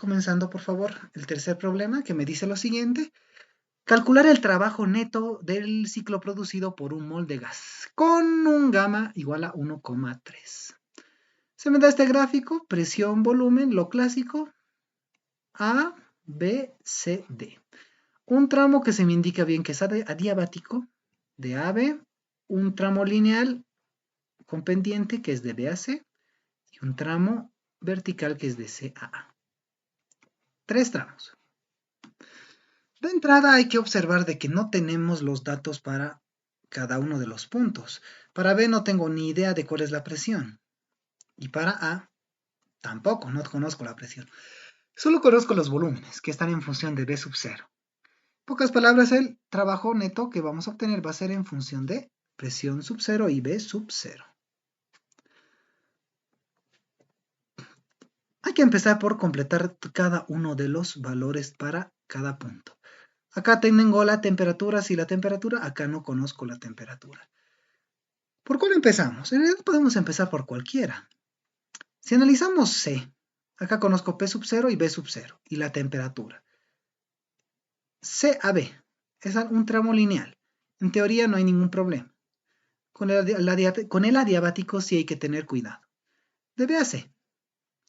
comenzando por favor el tercer problema que me dice lo siguiente. Calcular el trabajo neto del ciclo producido por un mol de gas con un gamma igual a 1,3. Se me da este gráfico, presión, volumen, lo clásico, A, B, C, D. Un tramo que se me indica bien que es adiabático, de A a B, un tramo lineal con pendiente que es de B a C, y un tramo vertical que es de C a A. Tres tramos. De entrada hay que observar de que no tenemos los datos para cada uno de los puntos. Para B no tengo ni idea de cuál es la presión. Y para A tampoco, no conozco la presión. Solo conozco los volúmenes, que están en función de B sub 0. En pocas palabras, el trabajo neto que vamos a obtener va a ser en función de presión sub 0 y B sub 0. Hay que empezar por completar cada uno de los valores para cada punto. Acá tengo la temperatura, sí la temperatura, acá no conozco la temperatura. ¿Por cuál empezamos? En realidad podemos empezar por cualquiera. Si analizamos C, acá conozco P sub 0 y B sub 0, y la temperatura. C a B, es un tramo lineal. En teoría no hay ningún problema. Con el adiabático sí hay que tener cuidado. De B a C.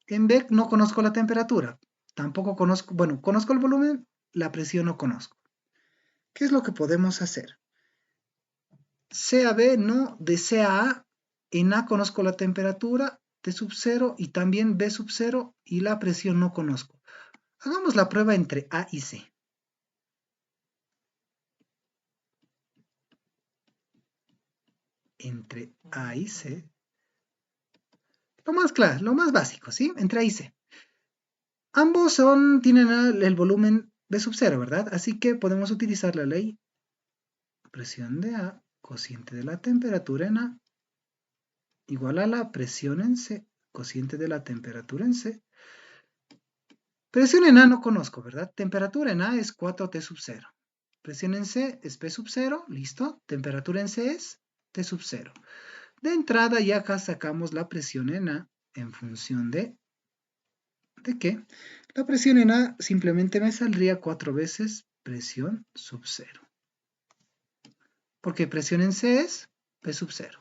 En B no conozco la temperatura. Tampoco conozco, bueno, conozco el volumen, la presión no conozco. ¿Qué es lo que podemos hacer? C a B, no, de C a A, en A conozco la temperatura, T sub 0 y también B sub 0 y la presión no conozco. Hagamos la prueba entre A y C. Entre A y C. Lo más claro, lo más básico, ¿sí? Entre A y C. Ambos tienen el volumen B sub 0, ¿verdad? Así que podemos utilizar la ley presión de A, cociente de la temperatura en A, igual a la presión en C, cociente de la temperatura en C. Presión en A no conozco, ¿verdad? Temperatura en A es 4T sub 0. Presión en C es P sub 0, listo. Temperatura en C es T sub 0. De entrada ya acá sacamos la presión en A en función de qué? La presión en A simplemente me saldría 4 veces presión sub 0. Porque presión en C es P sub 0.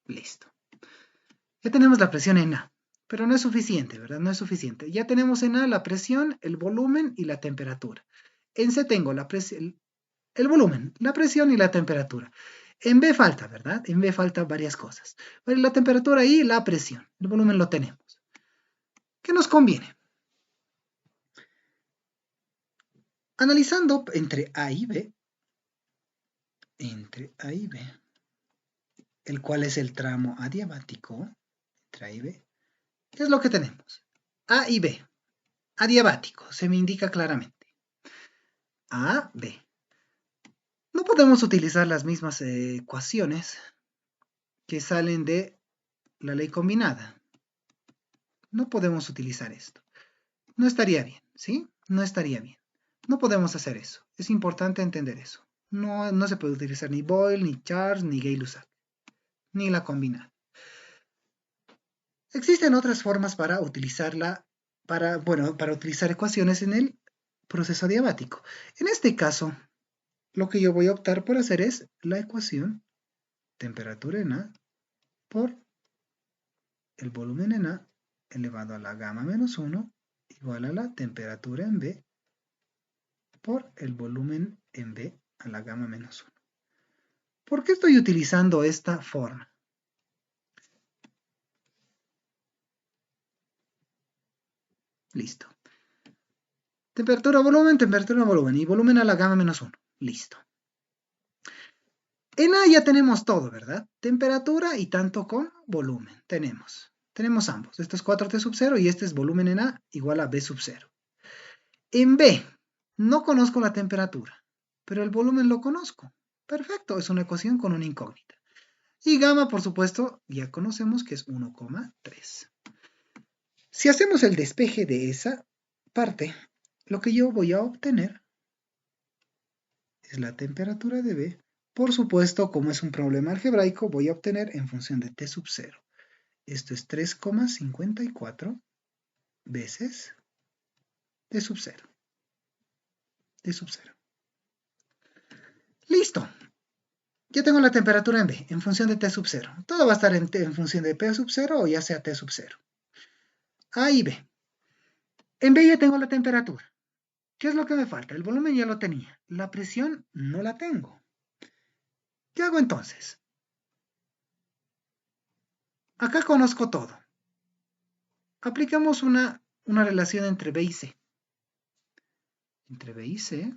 Listo. Ya tenemos la presión en A. Pero no es suficiente, ¿verdad? No es suficiente. Ya tenemos en A la presión, el volumen y la temperatura. En C tengo el volumen, la presión y la temperatura. En B falta, ¿verdad? En B falta varias cosas. La temperatura y la presión. El volumen lo tenemos. ¿Qué nos conviene? Analizando entre A y B, el cual es el tramo adiabático, entre A y B, ¿qué es lo que tenemos? A y B, adiabático, se me indica claramente. A, B. No podemos utilizar las mismas ecuaciones que salen de la ley combinada. No podemos utilizar esto. No estaría bien, ¿sí? No estaría bien. No podemos hacer eso. Es importante entender eso. No se puede utilizar ni Boyle, ni Charles, ni Gay-Lussac, ni la combinada. Existen otras formas para utilizarla, para utilizar ecuaciones en el proceso adiabático. En este caso, lo que yo voy a optar por hacer es la ecuación temperatura en A por el volumen en A elevado a la gamma menos 1 igual a la temperatura en B por el volumen en B a la gamma menos 1. ¿Por qué estoy utilizando esta forma? Listo. Temperatura, volumen y volumen a la gamma menos 1. Listo. En A ya tenemos todo, ¿verdad? Temperatura y tanto con volumen. Tenemos ambos. Esto es 4T sub 0 y este es volumen en A igual a B sub 0. En B, no conozco la temperatura, pero el volumen lo conozco. Perfecto, es una ecuación con una incógnita. Y gamma, por supuesto, ya conocemos que es 1,3. Si hacemos el despeje de esa parte, lo que yo voy a obtener es la temperatura de B. Por supuesto, como es un problema algebraico, voy a obtener en función de T sub 0. Esto es 3,54 veces T sub 0. T sub 0. Listo. Ya tengo la temperatura en B, en función de T sub 0. Todo va a estar en función de P sub 0 o ya sea T sub 0. A y B. En B ya tengo la temperatura. ¿Qué es lo que me falta? El volumen ya lo tenía. La presión no la tengo. ¿Qué hago entonces? Acá conozco todo. Apliquemos una relación entre B y C. Entre B y C.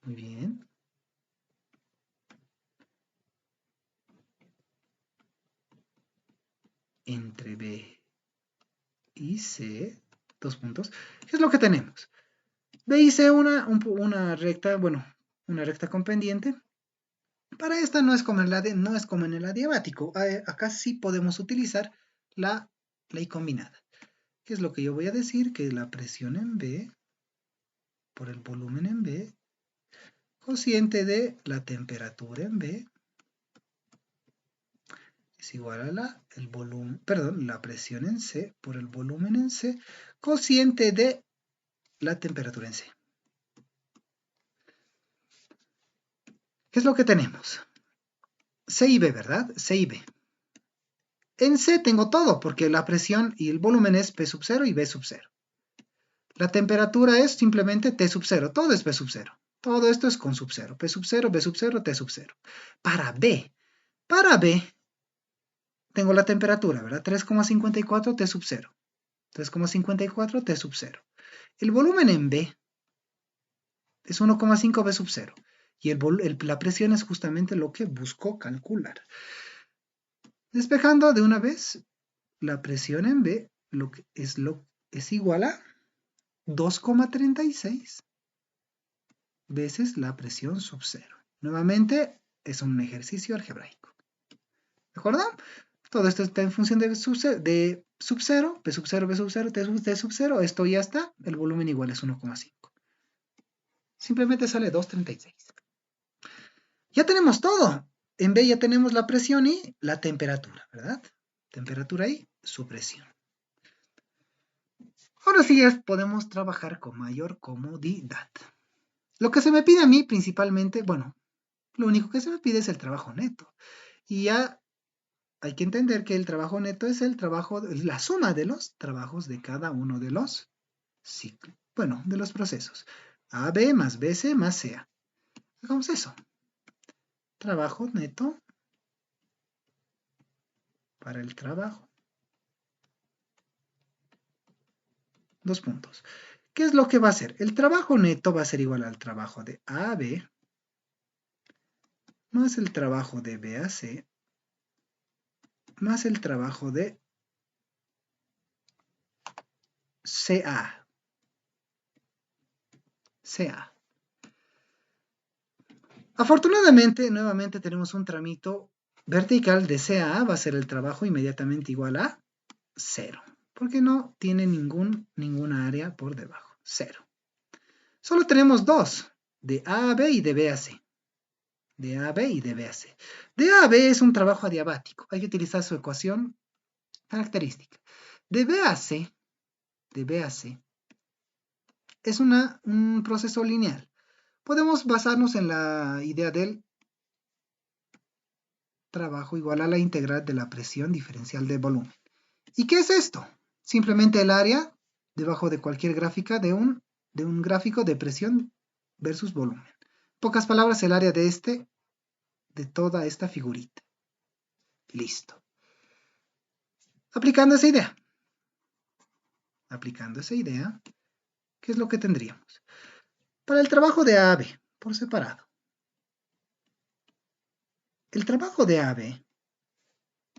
Muy bien. Entre B y C. Dos puntos. ¿Qué es lo que tenemos? B y C una recta, bueno, una recta con pendiente. Para esta no es como en el adiabático. Acá sí podemos utilizar la ley combinada. ¿Qué es lo que yo voy a decir? Que la presión en B por el volumen en B, cociente de la temperatura en B, es igual a la presión en C por el volumen en C, cociente de la temperatura en C. ¿Qué es lo que tenemos? C y B, ¿verdad? C y B. En C tengo todo, porque la presión y el volumen es P sub 0 y B sub 0. La temperatura es simplemente T sub 0, todo es P sub 0. Todo esto es con sub 0, P sub 0, B sub 0, T sub 0. Para B tengo la temperatura, ¿verdad? 3,54 T sub 0. 3,54 T sub 0. El volumen en B es 1,5 B sub 0. Y la presión es justamente lo que busco calcular. Despejando de una vez, la presión en B es igual a 2,36 veces la presión sub 0. Nuevamente, es un ejercicio algebraico. ¿De acuerdo? Todo esto está en función de sub 0, P sub 0, B sub 0, T sub 0. Esto ya está. El volumen igual es 1,5. Simplemente sale 2,36. Ya tenemos todo. En B ya tenemos la presión y la temperatura, ¿verdad? Temperatura y su presión. Ahora sí ya podemos trabajar con mayor comodidad. Lo que se me pide a mí principalmente, bueno, lo único que se me pide es el trabajo neto. Y ya hay que entender que el trabajo neto es la suma de los trabajos de cada uno de los ciclos, bueno, de los procesos. AB más BC más CA. Hagamos eso. Trabajo neto para el trabajo. Dos puntos. ¿Qué es lo que va a hacer? El trabajo neto va a ser igual al trabajo de A a B más el trabajo de B a C más el trabajo de CA. CA. Afortunadamente, nuevamente tenemos un tramito vertical de CA, va a ser el trabajo inmediatamente igual a 0, porque no tiene ninguna área por debajo, 0. Solo tenemos dos, de A a B y de B a C. De A a B y de B a C. De A a B es un trabajo adiabático, hay que utilizar su ecuación característica. De B a C es un proceso lineal. Podemos basarnos en la idea del trabajo igual a la integral de la presión diferencial de volumen. ¿Y qué es esto? Simplemente el área debajo de cualquier gráfica de un gráfico de presión versus volumen. En pocas palabras, el área de toda esta figurita. Listo. Aplicando esa idea, ¿qué es lo que tendríamos? Para el trabajo de AB, por separado. El trabajo de AB,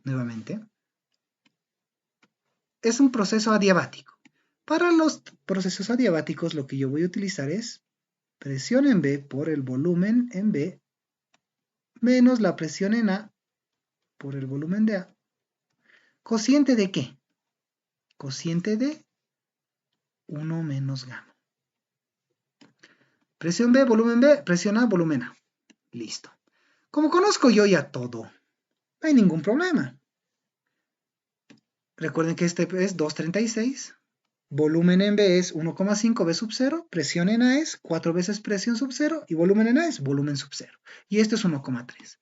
nuevamente, es un proceso adiabático. Para los procesos adiabáticos, lo que yo voy a utilizar es presión en B por el volumen en B menos la presión en A por el volumen de A. ¿Cociente de qué? Cociente de 1 menos gamma. Presión B, volumen B, presión A, volumen A. Listo. Como conozco yo ya todo, no hay ningún problema. Recuerden que este es 2,36 volumen en B es 1,5 V sub 0, presión en A es 4 veces presión sub 0 y volumen en A es volumen sub 0. Y esto es 1,3.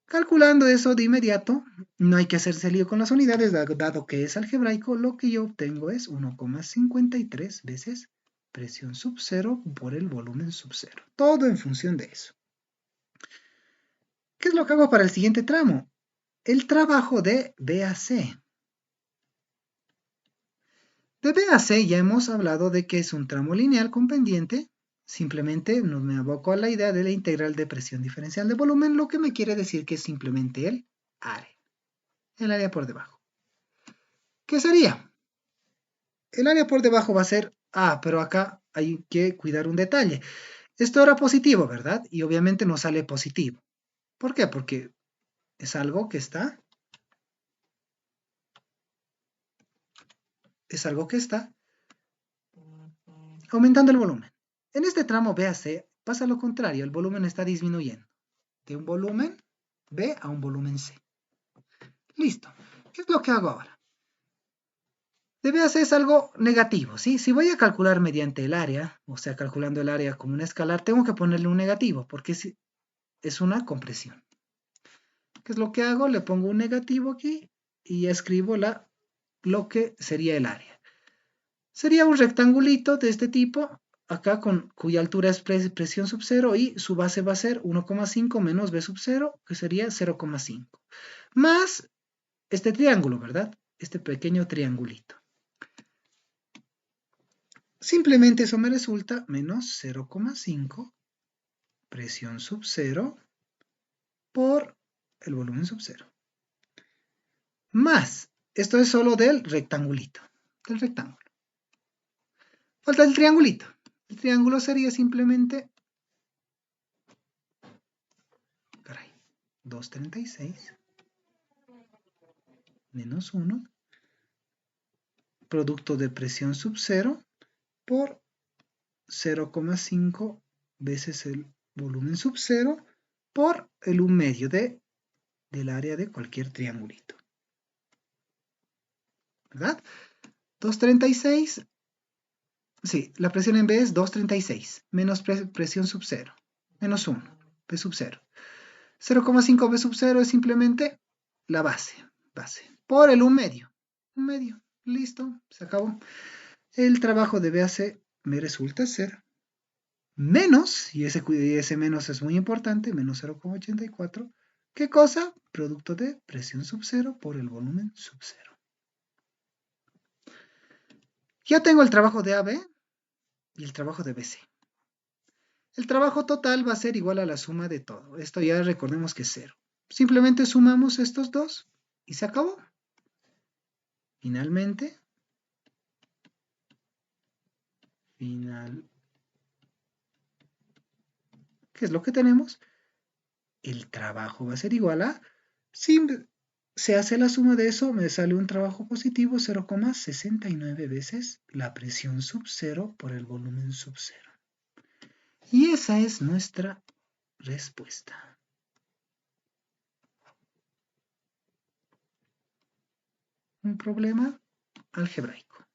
Calculando eso de inmediato, no hay que hacerse lío con las unidades, dado que es algebraico, lo que yo obtengo es 1,53 veces presión sub 0 por el volumen sub 0. Todo en función de eso. ¿Qué es lo que hago para el siguiente tramo? El trabajo de B a C. De B a C ya hemos hablado de que es un tramo lineal con pendiente. Simplemente no me aboco a la idea de la integral de presión diferencial de volumen, lo que me quiere decir que es simplemente el área por debajo. ¿Qué sería? El área por debajo va a ser A, pero acá hay que cuidar un detalle. Esto era positivo, ¿verdad? Y obviamente no sale positivo. ¿Por qué? Porque es algo que está aumentando el volumen. En este tramo B a C pasa lo contrario, el volumen está disminuyendo. De un volumen B a un volumen C. Listo. ¿Qué es lo que hago ahora? De B a C es algo negativo, ¿sí? Si voy a calcular mediante el área, o sea, calculando el área como un escalar, tengo que ponerle un negativo, porque es una compresión. ¿Qué es lo que hago? Le pongo un negativo aquí y escribo lo que sería el área. Sería un rectangulito de este tipo, acá cuya altura es presión sub 0 y su base va a ser 1,5 menos B sub 0, que sería 0,5. Más este triángulo, ¿verdad? Este pequeño triangulito. Simplemente eso me resulta menos 0,5 presión sub 0 por el volumen sub 0. Más, esto es solo del rectangulito, del rectángulo. Falta el triangulito. El triángulo sería simplemente 236 menos 1, producto de presión sub 0 por 0,5 veces el volumen sub 0 por el 1 medio del área de cualquier triangulito. ¿Verdad? 236, sí, la presión en B es 236, menos presión sub 0, menos 1, B sub 0. 0,5 B sub 0 es simplemente la base, por el 1 medio. 1 medio, listo, se acabó. El trabajo de B a C me resulta ser menos, y ese menos es muy importante, menos 0,84. ¿Qué cosa? Producto de presión sub 0 por el volumen sub 0. Ya tengo el trabajo de AB y el trabajo de BC. El trabajo total va a ser igual a la suma de todo. Esto ya recordemos que es 0. Simplemente sumamos estos dos y se acabó. Finalmente, ¿qué es lo que tenemos? El trabajo va a ser igual a, si se hace la suma de eso, me sale un trabajo positivo, 0,69 veces la presión sub 0 por el volumen sub 0. Y esa es nuestra respuesta. Un problema algebraico.